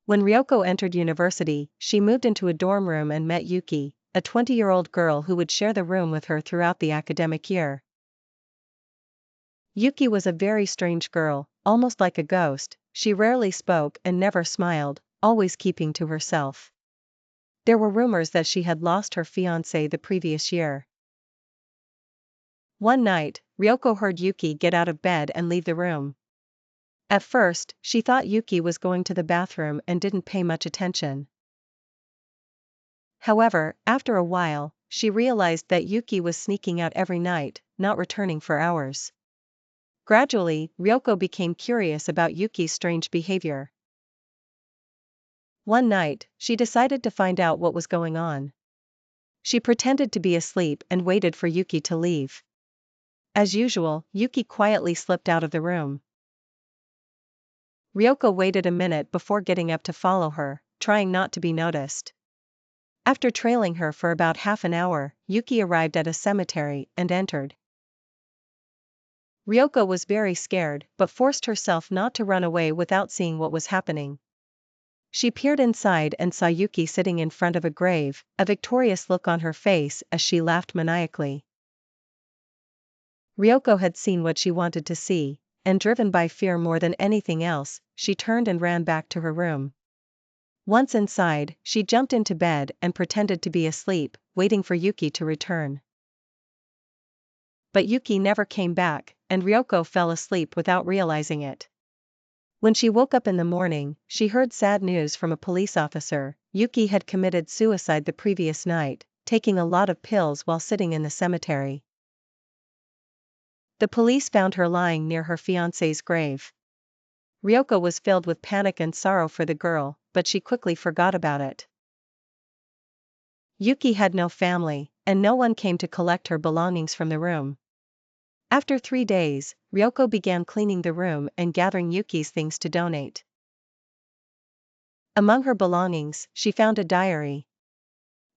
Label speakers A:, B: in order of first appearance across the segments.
A: When Ryoko entered university, she moved into a dorm room and met Yuki, a 20-year-old girl who would share the room with her throughout the academic year. Yuki was a very strange girl, almost like a ghost. She rarely spoke and never smiled, always keeping to herself. There were rumors that she had lost her fiancé the previous year. One night, Ryoko heard Yuki get out of bed and leave the room. At first, she thought Yuki was going to the bathroom and didn't pay much attention. However, after a while, she realized that Yuki was sneaking out every night, not returning for hours. Gradually, Ryoko became curious about Yuki's strange behavior. One night, she decided to find out what was going on. She pretended to be asleep and waited for Yuki to leave. As usual, Yuki quietly slipped out of the room. Ryoko waited a minute before getting up to follow her, trying not to be noticed. After trailing her for about half an hour, Yuki arrived at a cemetery and entered. Ryoko was very scared but forced herself not to run away without seeing what was happening. She peered inside and saw Yuki sitting in front of a grave, a victorious look on her face as she laughed maniacally. Ryoko had seen what she wanted to see, and driven by fear more than anything else, she turned and ran back to her room. Once inside, she jumped into bed and pretended to be asleep, waiting for Yuki to return. But Yuki never came back, and Ryoko fell asleep without realizing it. When she woke up in the morning, she heard sad news from a police officer. Yuki had committed suicide the previous night, taking a lot of pills while sitting in the cemetery. The police found her lying near her fiancé's grave. Ryoko was filled with panic and sorrow for the girl, but she quickly forgot about it. Yuki had no family, and no one came to collect her belongings from the room. After 3 days, Ryoko began cleaning the room and gathering Yuki's things to donate. Among her belongings, she found a diary.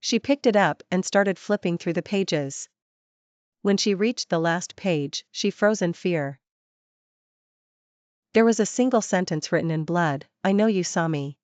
A: She picked it up and started flipping through the pages. When she reached the last page, she froze in fear. There was a single sentence written in blood: "I know you saw me.